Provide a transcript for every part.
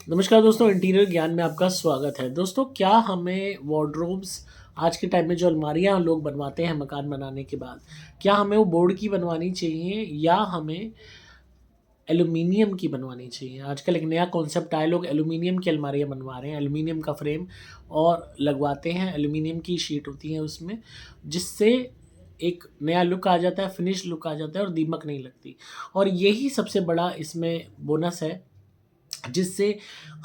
नमस्कार दोस्तों, इंटीरियर ज्ञान में आपका स्वागत है। दोस्तों, क्या हमें वार्डरोब्स आज के टाइम में जो अलमारियाँ लोग बनवाते हैं मकान बनाने के बाद, क्या हमें वो बोर्ड की बनवानी चाहिए या हमें एल्यूमीनियम की बनवानी चाहिए? आजकल एक नया कॉन्सेप्ट आया, लोग एल्यूमीनियम की अलमारियाँ बनवा रहे हैं। एल्यूमीनियम का फ्रेम और लगवाते हैं, एल्यूमीनियम की शीट होती है उसमें, जिससे एक नया लुक आ जाता है, फिनिश लुक आ जाता है और दीमक नहीं लगती। और यही सबसे बड़ा इसमें बोनस है, जिससे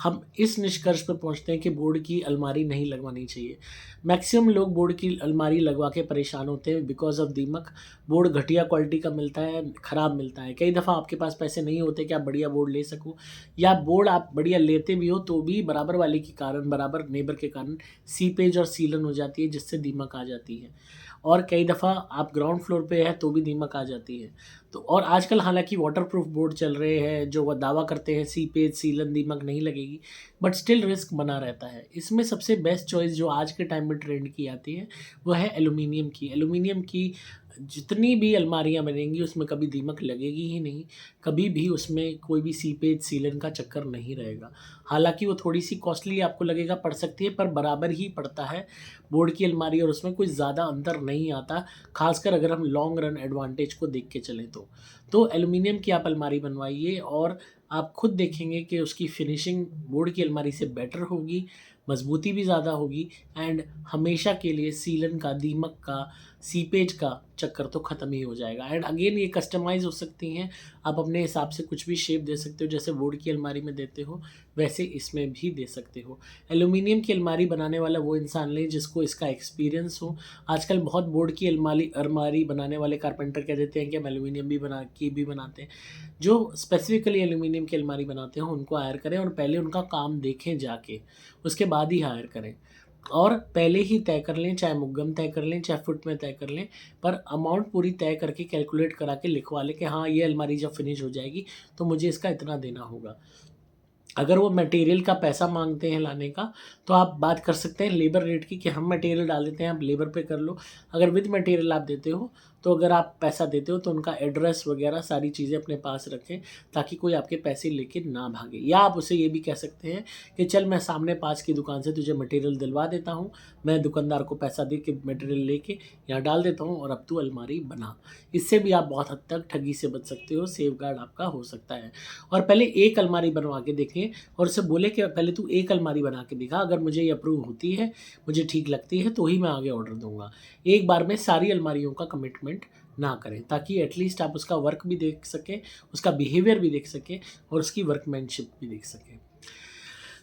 हम इस निष्कर्ष पर पहुँचते हैं कि बोर्ड की अलमारी नहीं लगवानी चाहिए। मैक्सिमम लोग बोर्ड की अलमारी लगवा के परेशान होते हैं बिकॉज़ ऑफ दीमक। बोर्ड घटिया क्वालिटी का मिलता है, ख़राब मिलता है। कई दफ़ा आपके पास पैसे नहीं होते कि आप बढ़िया बोर्ड ले सको, या बोर्ड आप बढ़िया लेते भी हो तो भी बराबर वाले के कारण, बराबर नेबर के कारण सीपेज और सीलन हो जाती है, जिससे दीमक आ जाती है। और कई दफ़ा आप ग्राउंड फ्लोर पे है तो भी दीमक आ जाती है। तो और आजकल हालाँकि वाटरप्रूफ बोर्ड चल रहे हैं, जो वो दावा करते हैं सीपेज, सीलन, दीमक नहीं लगेगी, बट स्टिल रिस्क बना रहता है। इसमें सबसे बेस्ट चॉइस जो आज के टाइम में ट्रेंड की आती है, वो है एल्यूमीनियम की। एल्यूमीनियम की जितनी भी अलमारियाँ बनेंगी उसमें कभी दीमक लगेगी ही नहीं, कभी भी उसमें कोई भी सीपेज, सीलन का चक्कर नहीं रहेगा। हालाँकि वो थोड़ी-सी कॉस्टली आपको लगेगा, पड़ सकती है, पर बराबर ही पड़ता है बोर्ड की अलमारी और उसमें कोई ज़्यादा अंतर नहीं आता, ख़ासकर अगर हम लॉन्ग रन एडवांटेज को देख के चलें तो। तो एल्यूमीनियम की आप अलमारी बनवाइए और आप खुद देखेंगे कि उसकी फिनिशिंग बोर्ड की अलमारी से बेटर होगी, मज़बूती भी ज़्यादा होगी एंड हमेशा के लिए सीलन का, दीमक का, सीपेज का चक्कर तो ख़त्म ही हो जाएगा। एंड अगेन ये कस्टमाइज़ हो सकती हैं, आप अपने हिसाब से कुछ भी शेप दे सकते हो, जैसे बोर्ड की अलमारी में देते हो, वैसे इसमें भी दे सकते हो। एल्यूमीनियम की अलमारी बनाने वाला वो इंसान लें जिसको इसका एक्सपीरियंस हो। आजकल बहुत बोर्ड की अलमारी अलमारी बनाने वाले कारपेंटर कह देते हैं कि हम एल्यूमीनियम भी बनाते हैं। जो स्पेसिफिकली एल्यूमीनियम की अलमारी बनाते हो उनको हायर करें और पहले उनका काम देखें जाके, उसके बाद ही हायर करें। और पहले ही तय कर लें, चाहे मुग्गम तय कर लें, चाहे फुट में तय कर लें, पर अमाउंट पूरी तय करके कैलकुलेट करा के लिखवा लें कि हाँ, ये अलमारी जब फिनिश हो जाएगी तो मुझे इसका इतना देना होगा। अगर वो मटेरियल का पैसा माँगते हैं लाने का, तो आप बात कर सकते हैं लेबर रेट की कि हम मटेरियल डाल देते हैं, आप लेबर पे कर लो। अगर विद मटेरियल आप देते हो, तो अगर आप पैसा देते हो तो उनका एड्रेस वगैरह सारी चीज़ें अपने पास रखें, ताकि कोई आपके पैसे लेके ना भागे। या आप उसे ये भी कह सकते हैं कि चल मैं सामने पास की दुकान से तुझे मटेरियल दिलवा देता हूँ, मैं दुकानदार को पैसा दे के मटेरियल लेके यहाँ डाल देता हूँ और अब तू अलमारी बना। इससे भी आप बहुत हद तक ठगी से बच सकते हो, सेफगार्ड आपका हो सकता है। और पहले एक अलमारी बनवा के देखें और उससे बोले कि पहले तू एक अलमारी बना के दिखा, अगर मुझे ये अप्रूव होती है, मुझे ठीक लगती है तो ही मैं आगे ऑर्डर दूँगा। एक बार में सारी अलमारियों का कमिटमेंट ना करें, ताकि एटलीस्ट आप उसका वर्क भी देख सकें, उसका बिहेवियर भी देख सकें और उसकी वर्कमैनशिप भी देख सकें।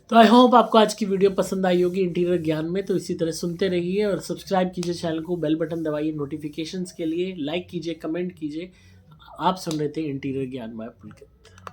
तो आई होप आपको आज की वीडियो पसंद आई होगी इंटीरियर ज्ञान में। तो इसी तरह सुनते रहिए और सब्सक्राइब कीजिए चैनल को, बेल बटन दबाइए नोटिफिकेशंस के लिए, लाइक कीजिए, कमेंट कीजिए। आप सुन रहे थे इंटीरियर ज्ञान बाय पुलकित।